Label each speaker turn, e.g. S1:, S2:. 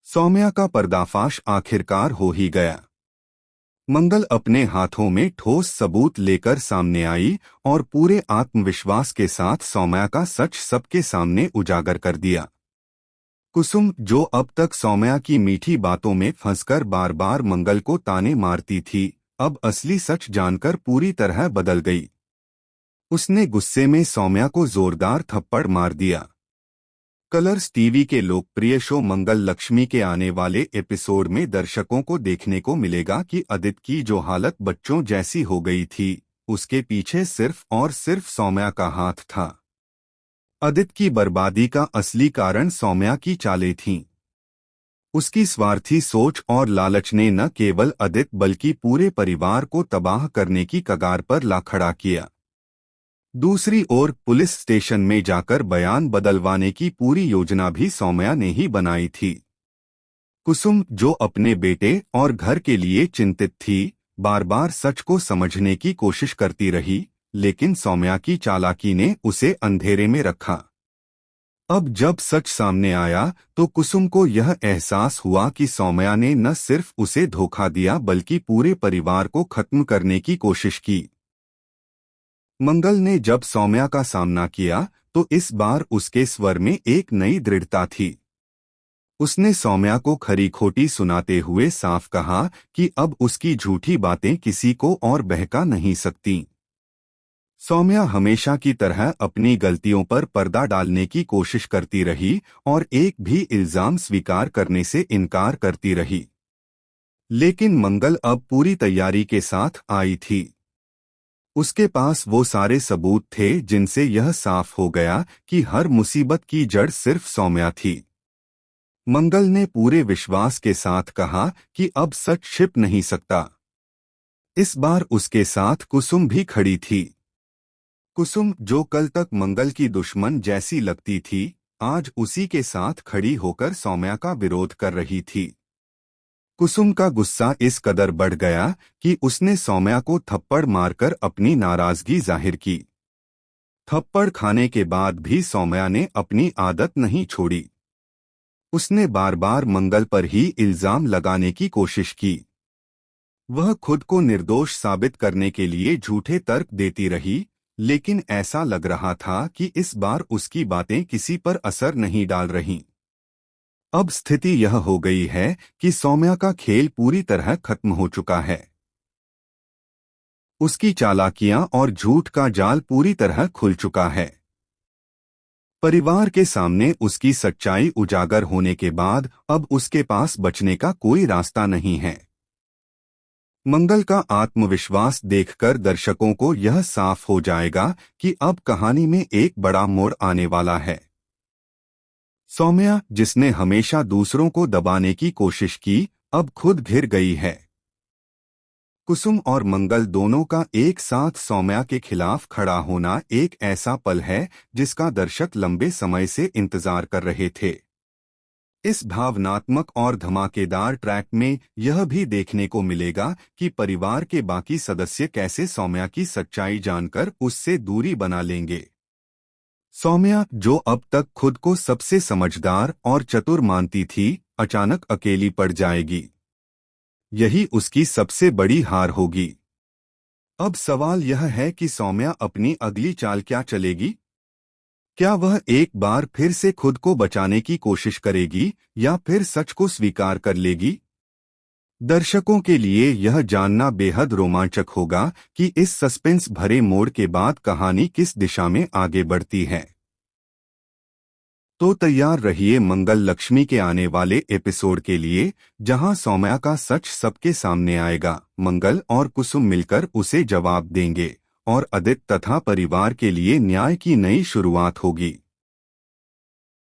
S1: सौम्या का पर्दाफाश आखिरकार हो ही गया। मंगल अपने हाथों में ठोस सबूत लेकर सामने आई और पूरे आत्मविश्वास के साथ सौम्या का सच सबके सामने उजागर कर दिया। कुसुम, जो अब तक सौम्या की मीठी बातों में फंसकर बार बार मंगल को ताने मारती थी, अब असली सच जानकर पूरी तरह बदल गई। उसने गुस्से में सौम्या को जोरदार थप्पड़ मार दिया। कलर्स टीवी के लोकप्रिय शो मंगल लक्ष्मी के आने वाले एपिसोड में दर्शकों को देखने को मिलेगा कि अदिति की जो हालत बच्चों जैसी हो गई थी, उसके पीछे सिर्फ और सिर्फ सौम्या का हाथ था। अदिति की बर्बादी का असली कारण सौम्या की चालें थीं। उसकी स्वार्थी सोच और लालच ने न केवल अदिति बल्कि पूरे परिवार को तबाह करने की कगार पर ला खड़ा किया। दूसरी ओर पुलिस स्टेशन में जाकर बयान बदलवाने की पूरी योजना भी सौम्या ने ही बनाई थी। कुसुम, जो अपने बेटे और घर के लिए चिंतित थी, बार बार सच को समझने की कोशिश करती रही, लेकिन सौम्या की चालाकी ने उसे अंधेरे में रखा। अब जब सच सामने आया तो कुसुम को यह एहसास हुआ कि सौम्या ने न सिर्फ उसे धोखा दिया बल्कि पूरे परिवार को खत्म करने की कोशिश की। मंगल ने जब सौम्या का सामना किया तो इस बार उसके स्वर में एक नई दृढ़ता थी। उसने सौम्या को खरी खोटी सुनाते हुए साफ कहा कि अब उसकी झूठी बातें किसी को और बहका नहीं सकती। सौम्या हमेशा की तरह अपनी गलतियों पर पर्दा डालने की कोशिश करती रही और एक भी इल्जाम स्वीकार करने से इनकार करती रही। लेकिन मंगल अब पूरी तैयारी के साथ आई थी। उसके पास वो सारे सबूत थे जिनसे यह साफ हो गया कि हर मुसीबत की जड़ सिर्फ सौम्या थी। मंगल ने पूरे विश्वास के साथ कहा कि अब सच छिप नहीं सकता। इस बार उसके साथ कुसुम भी खड़ी थी। कुसुम, जो कल तक मंगल की दुश्मन जैसी लगती थी, आज उसी के साथ खड़ी होकर सौम्या का विरोध कर रही थी। कुसुम का गुस्सा इस कदर बढ़ गया कि उसने सौम्या को थप्पड़ मारकर अपनी नाराजगी जाहिर की। थप्पड़ खाने के बाद भी सौम्या ने अपनी आदत नहीं छोड़ी। उसने बार बार मंगल पर ही इल्जाम लगाने की कोशिश की। वह खुद को निर्दोष साबित करने के लिए झूठे तर्क देती रही, लेकिन ऐसा लग रहा था कि इस बार उसकी बातें किसी पर असर नहीं डाल रहीं। अब स्थिति यह हो गई है कि सौम्या का खेल पूरी तरह खत्म हो चुका है। उसकी चालाकियां और झूठ का जाल पूरी तरह खुल चुका है। परिवार के सामने उसकी सच्चाई उजागर होने के बाद अब उसके पास बचने का कोई रास्ता नहीं है। मंगल का आत्मविश्वास देखकर दर्शकों को यह साफ हो जाएगा कि अब कहानी में एक बड़ा मोड़ आने वाला है। सौम्या, जिसने हमेशा दूसरों को दबाने की कोशिश की, अब खुद घिर गई है। कुसुम और मंगल दोनों का एक साथ सौम्या के खिलाफ खड़ा होना एक ऐसा पल है जिसका दर्शक लंबे समय से इंतजार कर रहे थे। इस भावनात्मक और धमाकेदार ट्रैक में यह भी देखने को मिलेगा कि परिवार के बाकी सदस्य कैसे सौम्या की सच्चाई जानकर उससे दूरी बना लेंगे। सौम्या, जो अब तक खुद को सबसे समझदार और चतुर मानती थी, अचानक अकेली पड़ जाएगी। यही उसकी सबसे बड़ी हार होगी। अब सवाल यह है कि सौम्या अपनी अगली चाल क्या चलेगी? क्या वह एक बार फिर से खुद को बचाने की कोशिश करेगी या फिर सच को स्वीकार कर लेगी? दर्शकों के लिए यह जानना बेहद रोमांचक होगा कि इस सस्पेंस भरे मोड़ के बाद कहानी किस दिशा में आगे बढ़ती है। तो तैयार रहिए मंगल लक्ष्मी के आने वाले एपिसोड के लिए, जहां सौम्या का सच सबके सामने आएगा। मंगल और कुसुम मिलकर उसे जवाब देंगे और अदिति तथा परिवार के लिए न्याय की नई शुरुआत होगी।